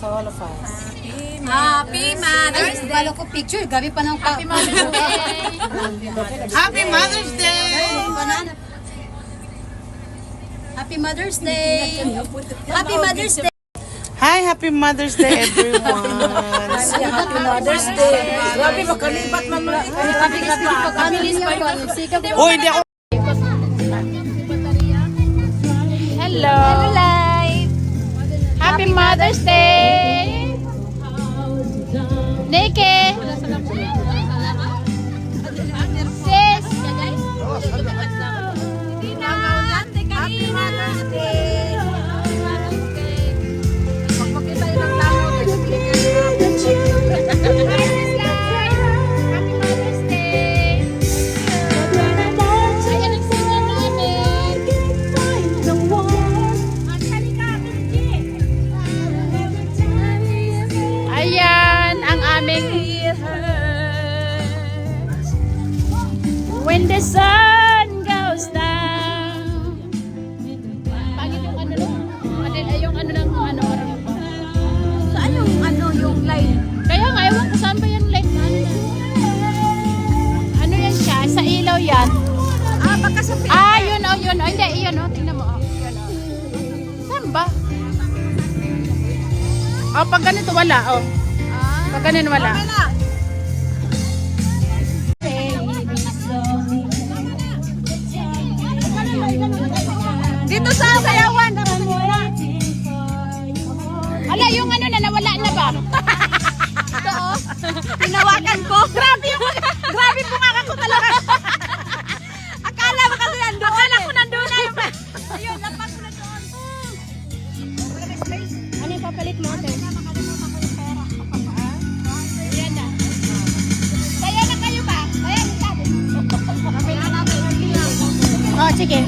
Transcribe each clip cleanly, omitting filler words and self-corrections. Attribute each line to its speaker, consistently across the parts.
Speaker 1: to all of us.
Speaker 2: Happy Mother's Day!
Speaker 3: Balo ko picture, gabi pa ng
Speaker 2: Happy Mother's Day!
Speaker 1: Happy Mother's Day!
Speaker 3: Happy Mother's Day! Happy Mother's Day!
Speaker 1: Hi, Happy Mother's Day, everyone!
Speaker 2: Happy Mother's Day! Grabe, makalipat man mo.
Speaker 1: Oh, hindi ako.
Speaker 2: Hello! Live! Happy Mother's Day! Nike! Sis! Happy Mother's Day! Magpakita yun ang tao. Happy Mother's Day! Ayan ang singa namin. Ayan ang aming when the sun goes down. Pangit yung ano lang. Yung ano lang, ano. Saan yung ano, yung light? Kaya nga, ewan ko saan ba yung light na ano na. Ano yan siya? Sa ilaw yan. Ah, baka sa pinto. Ah, yun o, yun o. Hindi, yun o. Tingnan mo o. Yun o. Saan ba? Oh, pag ganito wala, oh. Pag ganito wala. Dito sa sayawan. Ala, yung ano na, nawala na ba? Ito, oh. Tinawakan ko. Grabe po nga ko talaga. Akala mo kasi nandun. Akala ko nandun na yung... Ayun, lapat ko na doon. Ano yung papalit mo? Ayan na. Saya na kayo ba? Ayan, sabi. Oh, sige.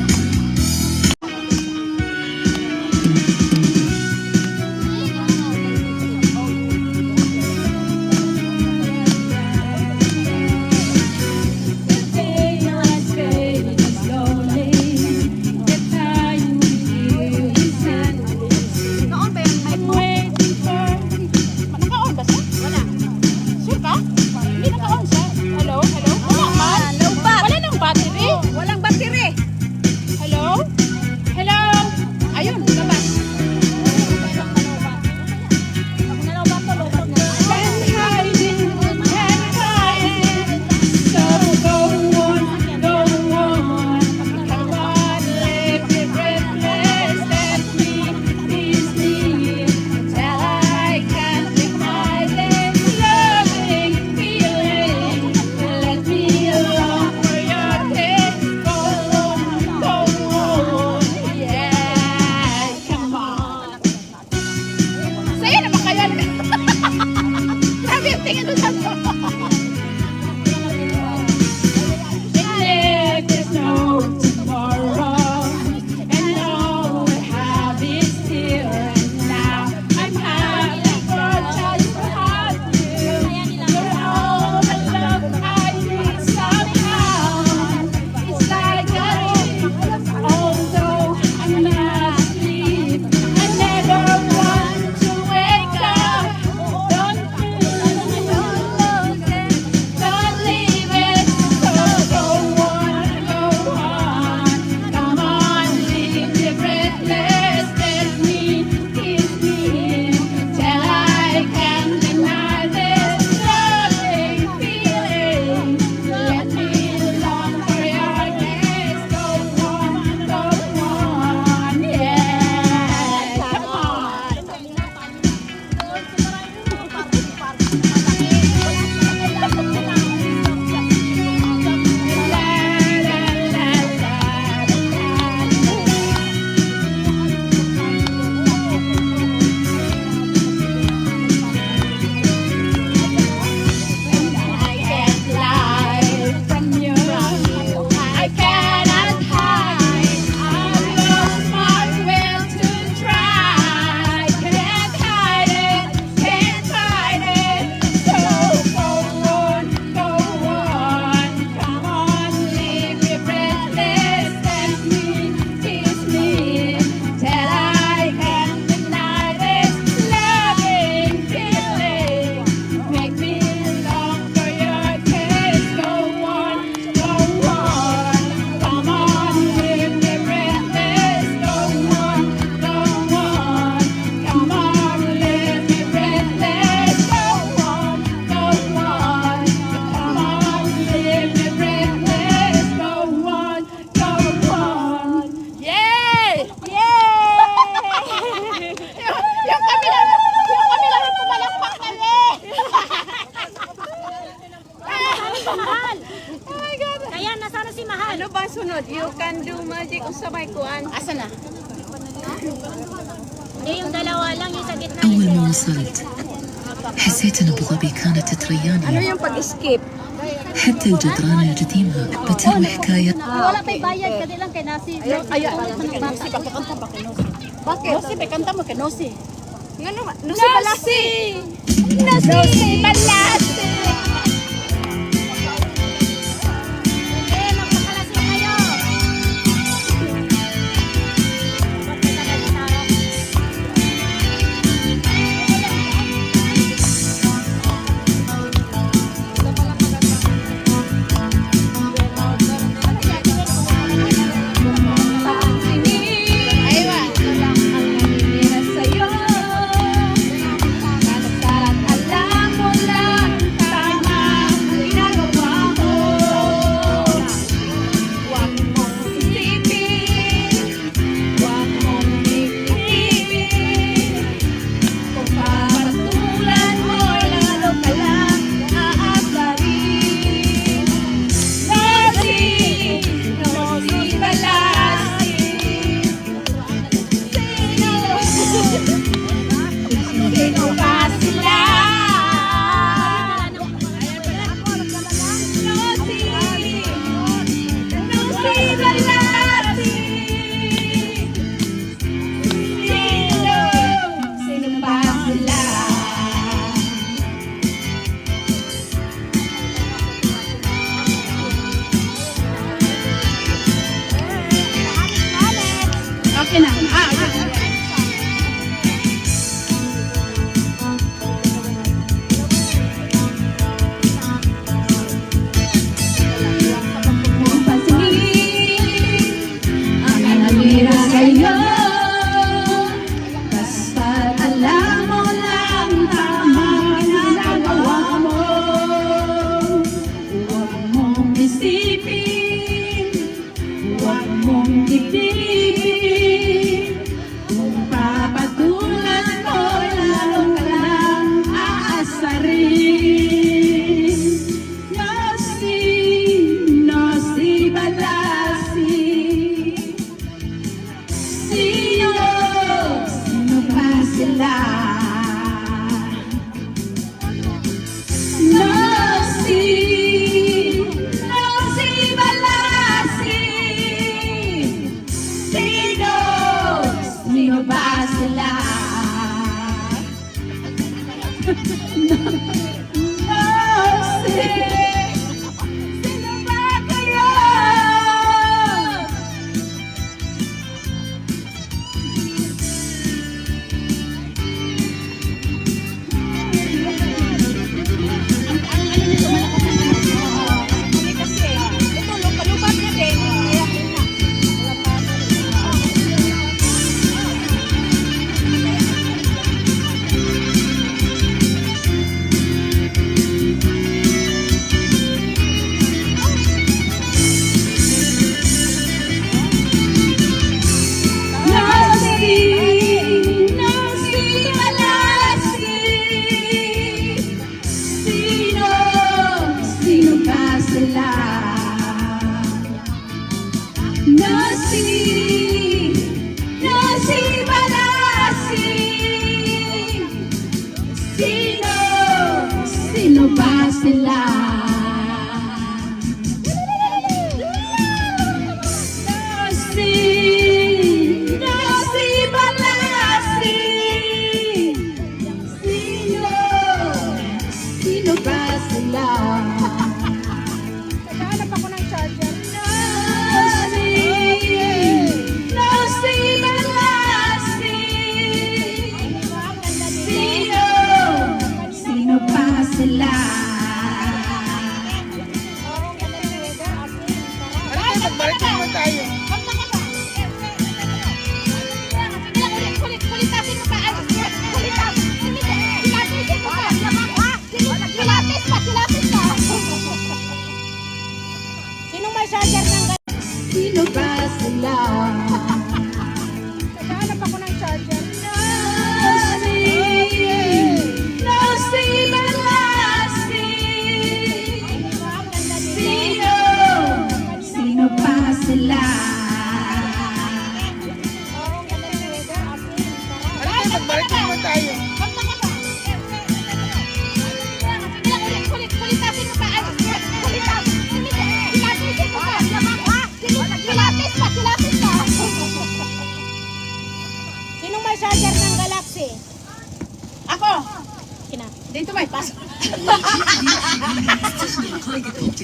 Speaker 2: may kuan. Asa na? Yung dalawa lang, yung sa gitna.
Speaker 4: أول ما وصلت حسيت إن أبو ظبي كانت ترياني.
Speaker 2: yung pag-skip?
Speaker 4: حتى الجدران القديمة بتروي حكاية.
Speaker 2: Wala tayo bayad, kadi lang kay Nasi. Ay, Nasi, pakikanta ba kay Nosi? Bakit? Nosi, pakikanta mo kay Nosi. Nosi Balasi! Nosi Balasi! Okay na. Sino ba sila? Nasi Balasi. Sino ba sila? Naghahanap ako ng charger. Nasi Balasi. Sino ba sila? ko. Kina. Dito may pasok.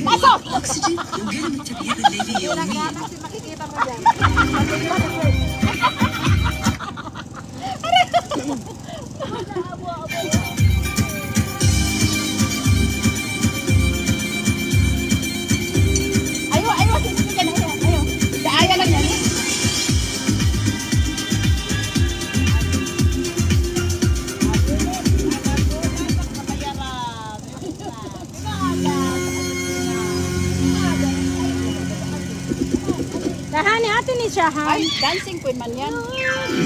Speaker 2: Pasok!
Speaker 4: Oxygen, you'll get him to the other lady you'll meet.
Speaker 2: Ayaw, sisigan na. Ayaw. Daaya lang yan.
Speaker 3: Tahani, atin ni siya, ha?
Speaker 2: Ay, dancing queen man yan.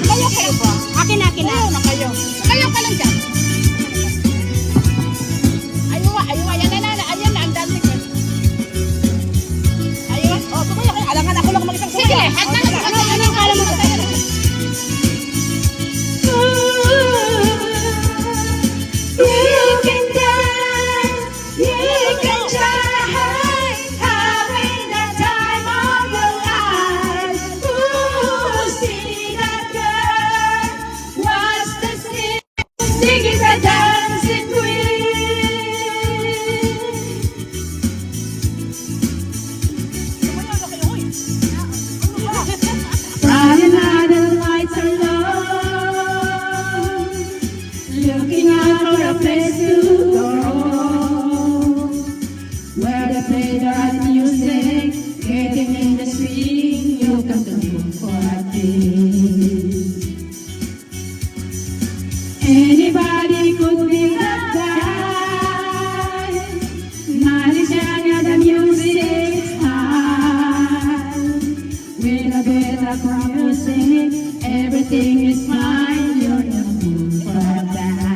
Speaker 2: Kayo ba?
Speaker 3: Akin na.
Speaker 2: Oo na kayo. Kayo ka lang dyan. Ayaw, ayan na. Ayan na ang dancing queen. Ayaw. Oh, tumayo kayo. Alangan ako lang mag-isang sumayo. Sige, hagdan na. Ano ang kala mo?
Speaker 3: You can dance, you can try, having the time of your life. Ooh, see that girl, watch the scene, singing the dancing queen. Friday night the lights are low, looking out for a place to go, where they play the right music, getting in the swing, you come to move for a drink. Anybody could be that guy, Malaysia, the music's high, with a bit of promising, everything is fine, you're the mood for that.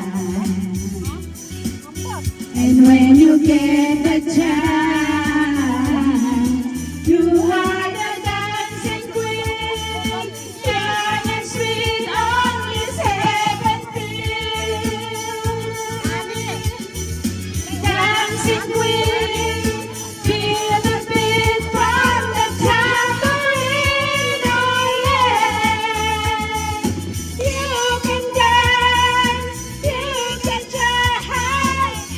Speaker 3: And when you get the chance, you are the dancing queen, young and sweet, only 17. Dancing queen, feel the beat from the tambourine, oh yeah. You can dance, you can try,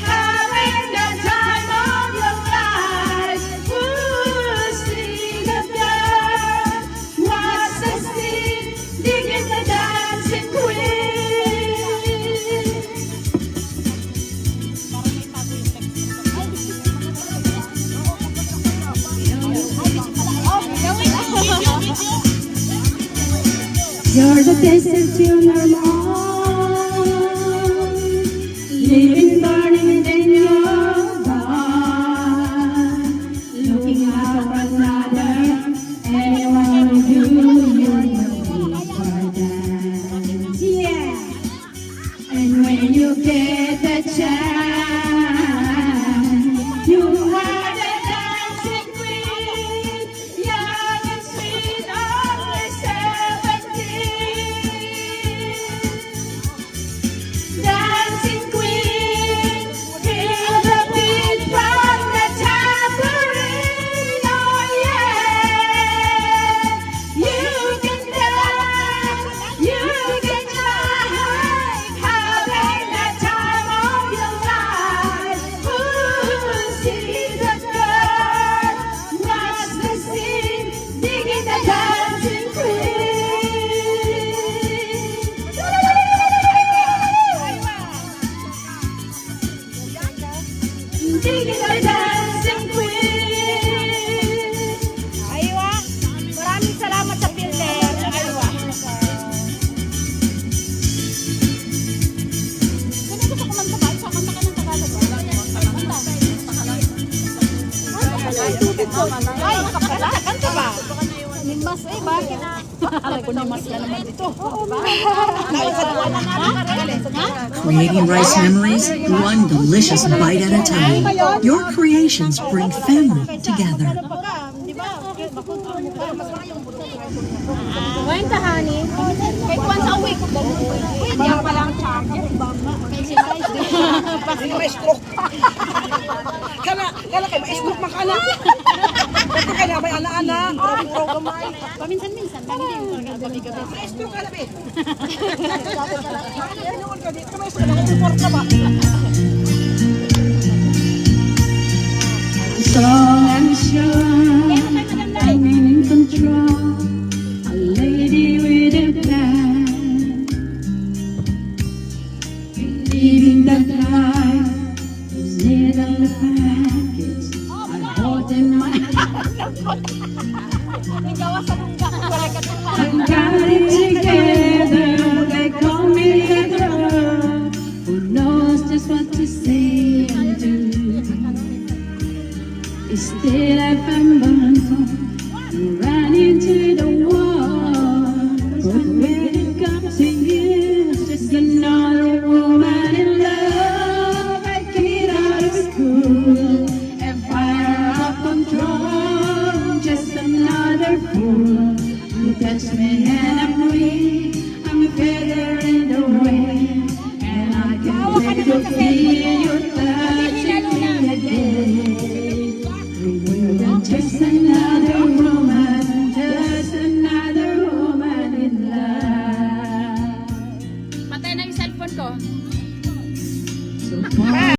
Speaker 3: having the time of your life. Ooh, sing the girl, watch the scene, digging the dancing queen. You're the desert to your mom, living, burning, and then you're gone. Looking out for another, anyone with you, you're looking for that. Yeah. And when you get the chance, you are the dancing queen, young and sweet, only 17. Dancing queen, feel the beat from the tambourine, oh yeah. You can dance, you can try, having the time of your life. Ooh, see the girl, watch the scene, digging the dancing queen. Digging the dancing queen.
Speaker 2: Aywa. Maraming salamat sa filter. Aywa. Kung gusto ko kumanta ba? Kanta ka ng Tagalog ba? Ay, kanta ba? Nimas eh, bakit na? Alam ko nimas na naman ito.
Speaker 4: Creating rice memories, one delicious bite at a time. Your creations bring family together.
Speaker 3: Kwenta, honey.
Speaker 2: Kahit once a week.
Speaker 3: Yan pa lang charger.
Speaker 1: Hindi ma-stroke pa. Kala kayo, ma-stroke man ka na. Ito kaya may na anak. Puro gamay.
Speaker 2: Paminsan-minsan, lagi din yung gabi-gabi.
Speaker 1: Maestro ka na, be. Noon ka dito. Kamay sa nag-report ka ba?
Speaker 3: So I'm sure I'm in control, a lady with a plan. Believing that life is in the package I hold in my I got it together, they call me a girl who knows just what to say and do. Still I found one and ran into the wall. But when it comes to you, it's just another woman in love. I get out of school and fire out control. Just another fool who touched me and I'm weak. I'm a feather in the wind, and I can wait to feel your touching me again. Just another woman, just another woman in love.
Speaker 2: Patay na yung cellphone ko.
Speaker 3: So far